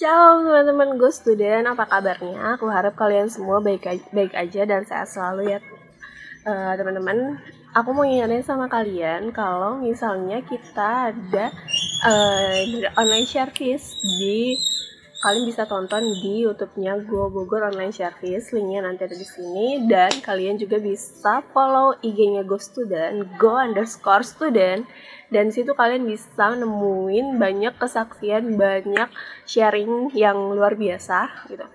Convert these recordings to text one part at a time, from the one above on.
Shalom teman-teman Go Student, apa kabarnya? Aku harap kalian semua baik aja dan sehat selalu ya teman-teman. Aku mau ingatin sama kalian kalau misalnya kita ada online service kalian bisa tonton di YouTube-nya Go Bogor Online Service, linknya nanti ada di sini. Dan kalian juga bisa follow IG-nya Go Student, go_student. Dan situ kalian bisa nemuin banyak kesaksian, banyak sharing yang luar biasa gitu.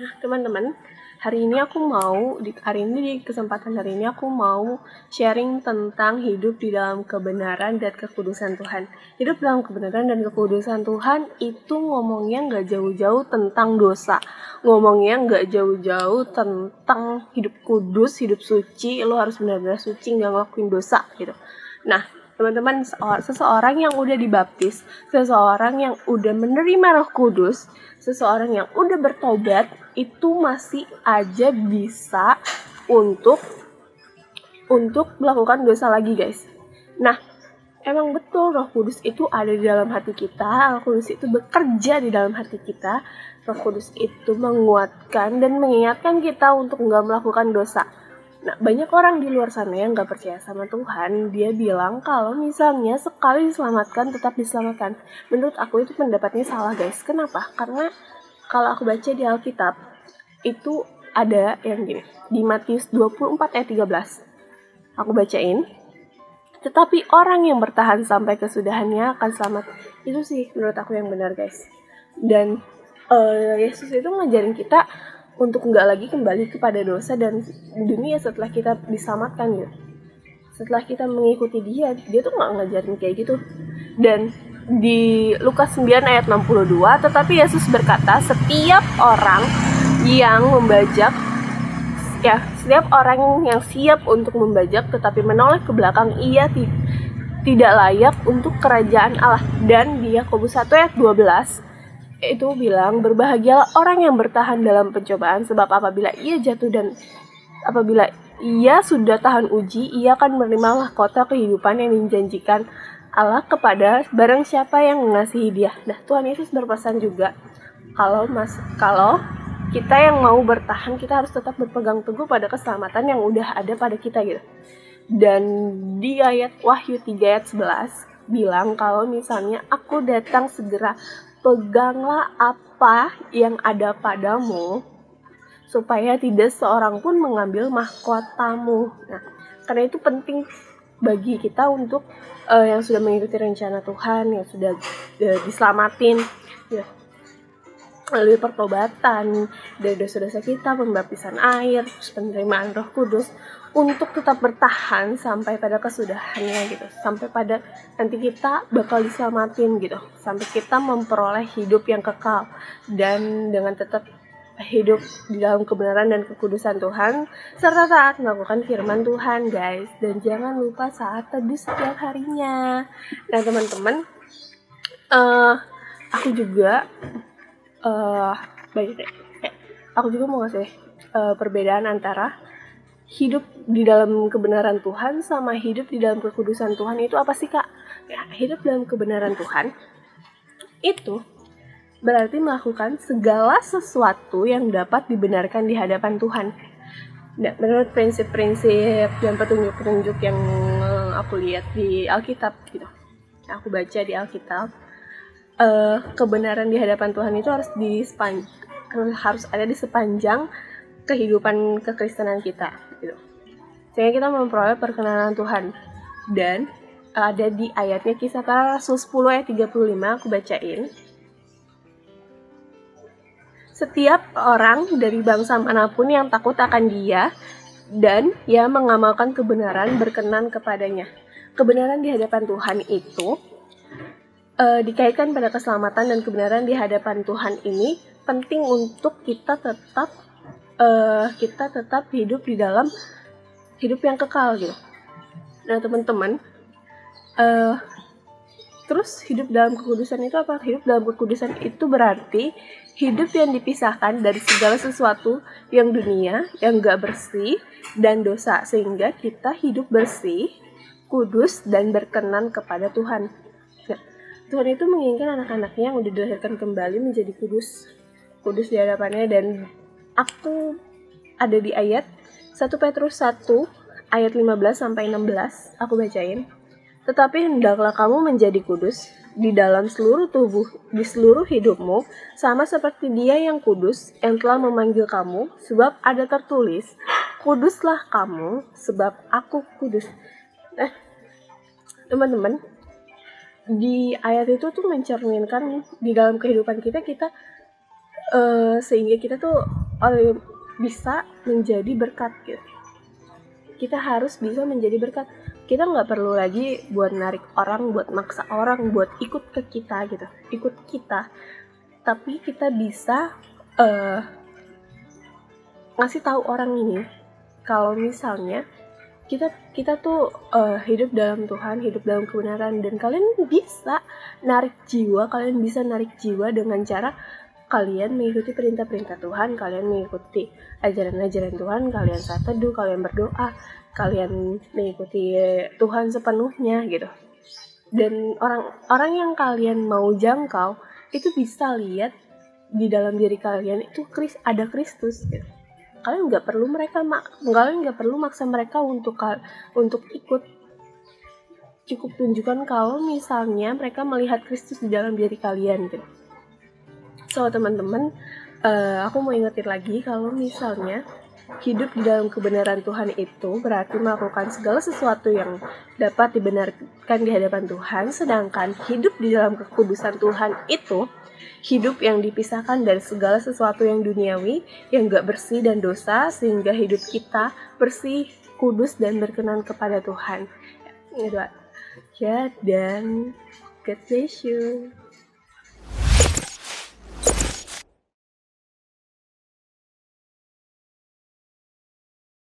Nah, teman-teman, di kesempatan hari ini aku mau sharing tentang hidup di dalam kebenaran dan kekudusan Tuhan. Hidup dalam kebenaran dan kekudusan Tuhan itu ngomongnya nggak jauh-jauh tentang dosa, ngomongnya nggak jauh-jauh tentang hidup kudus, hidup suci. Lo harus benar-benar suci, nggak ngelakuin dosa gitu. Nah, teman-teman, seseorang yang udah dibaptis, seseorang yang udah menerima Roh Kudus, seseorang yang udah bertobat, itu masih aja bisa untuk melakukan dosa lagi, guys. Nah, emang betul Roh Kudus itu ada di dalam hati kita, Roh Kudus itu bekerja di dalam hati kita, Roh Kudus itu menguatkan dan mengingatkan kita untuk nggak melakukan dosa. Nah, banyak orang di luar sana yang gak percaya sama Tuhan. Dia bilang kalau misalnya sekali diselamatkan, tetap diselamatkan. Menurut aku itu pendapatnya salah, guys. Kenapa? Karena kalau aku baca di Alkitab, itu ada yang gini. Di Matius 24 ayat 13. Aku bacain. Tetapi orang yang bertahan sampai kesudahannya akan selamat. Itu sih menurut aku yang benar, guys. Dan Yesus itu ngajarin kita untuk nggak lagi kembali kepada dosa dan dunia setelah kita diselamatkan gitu. Setelah kita mengikuti dia tuh nggak ngajarin kayak gitu. Dan di Lukas 9 ayat 62, tetapi Yesus berkata, setiap orang yang siap untuk membajak tetapi menoleh ke belakang, ia tidak layak untuk kerajaan Allah. Dan di Yakobus 1 ayat 12 itu bilang, berbahagialah orang yang bertahan dalam pencobaan, sebab apabila ia jatuh dan apabila ia sudah tahan uji, ia akan menerima mahkota kehidupan yang dijanjikan Allah kepada barang siapa yang mengasihi dia. Nah, Tuhan Yesus berpesan juga kalau kita yang mau bertahan, kita harus tetap berpegang teguh pada keselamatan yang udah ada pada kita gitu. Dan di ayat Wahyu 3 ayat 11 bilang kalau misalnya aku datang segera, peganglah apa yang ada padamu, supaya tidak seorang pun mengambil mahkotamu. Nah, karena itu penting bagi kita untuk yang sudah mengikuti rencana Tuhan, yang sudah diselamatin, ya, melalui pertobatan dari dosa-dosa kita, pembaptisan air, terus penerimaan Roh Kudus, untuk tetap bertahan sampai pada kesudahannya gitu, sampai pada nanti kita bakal diselamatin gitu, sampai kita memperoleh hidup yang kekal dan dengan tetap hidup di dalam kebenaran dan kekudusan Tuhan, serta taat melakukan firman Tuhan, guys. Dan jangan lupa saat teduh setiap harinya. Nah, teman-teman, aku juga mau ngasih perbedaan antara hidup di dalam kebenaran Tuhan sama hidup di dalam kekudusan Tuhan. Itu apa sih, Kak? Ya, hidup dalam kebenaran Tuhan itu berarti melakukan segala sesuatu yang dapat dibenarkan di hadapan Tuhan. Nah, menurut prinsip-prinsip dan petunjuk-petunjuk yang aku lihat di Alkitab gitu, aku baca di Alkitab, kebenaran di hadapan Tuhan itu harus ada di sepanjang kehidupan kekristenan kita gitu. Sehingga kita memperoleh perkenanan Tuhan. Dan ada di ayatnya Kisah Para Rasul 10 ayat 35, aku bacain. Setiap orang dari bangsa manapun yang takut akan Dia dan yang mengamalkan kebenaran berkenan kepadanya. Kebenaran di hadapan Tuhan itu dikaitkan pada keselamatan, dan kebenaran di hadapan Tuhan ini penting untuk kita tetap hidup di dalam hidup yang kekal gitu. Nah, teman-teman, terus hidup dalam kekudusan itu apa? Hidup dalam kekudusan itu berarti hidup yang dipisahkan dari segala sesuatu yang dunia, yang gak bersih dan dosa, sehingga kita hidup bersih, kudus, dan berkenan kepada Tuhan. Nah, Tuhan itu menginginkan anak-anaknya yang udah dilahirkan kembali menjadi kudus di hadapannya. Dan aku ada di ayat 1 Petrus 1 ayat 15-16, aku bacain. Tetapi hendaklah kamu menjadi kudus di dalam seluruh tubuh, di seluruh hidupmu, sama seperti Dia yang kudus, yang telah memanggil kamu, sebab ada tertulis, kuduslah kamu, sebab aku kudus. Teman-teman, di ayat itu tuh mencerminkan di dalam kehidupan kita sehingga kita tuh bisa menjadi berkat gitu. Kita harus bisa menjadi berkat. Kita nggak perlu lagi buat narik orang, buat maksa orang, buat ikut ke kita gitu, ikut kita. Tapi kita bisa ngasih tahu orang ini kalau misalnya kita tuh hidup dalam Tuhan, hidup dalam kebenaran, dan kalian bisa narik jiwa dengan cara kalian mengikuti perintah-perintah Tuhan, kalian mengikuti ajaran-ajaran Tuhan, kalian saat teduh, kalian berdoa, kalian mengikuti Tuhan sepenuhnya gitu. Dan orang yang kalian mau jangkau itu bisa lihat di dalam diri kalian itu ada Kristus gitu. Kalian nggak perlu maksa mereka untuk ikut. Cukup tunjukkan kalau misalnya mereka melihat Kristus di dalam diri kalian gitu. So teman-teman, aku mau ingetin lagi kalau misalnya hidup di dalam kebenaran Tuhan itu berarti melakukan segala sesuatu yang dapat dibenarkan di hadapan Tuhan, sedangkan hidup di dalam kekudusan Tuhan itu hidup yang dipisahkan dari segala sesuatu yang duniawi, yang gak bersih dan dosa, sehingga hidup kita bersih, kudus, dan berkenan kepada Tuhan. Ya, dan God bless you.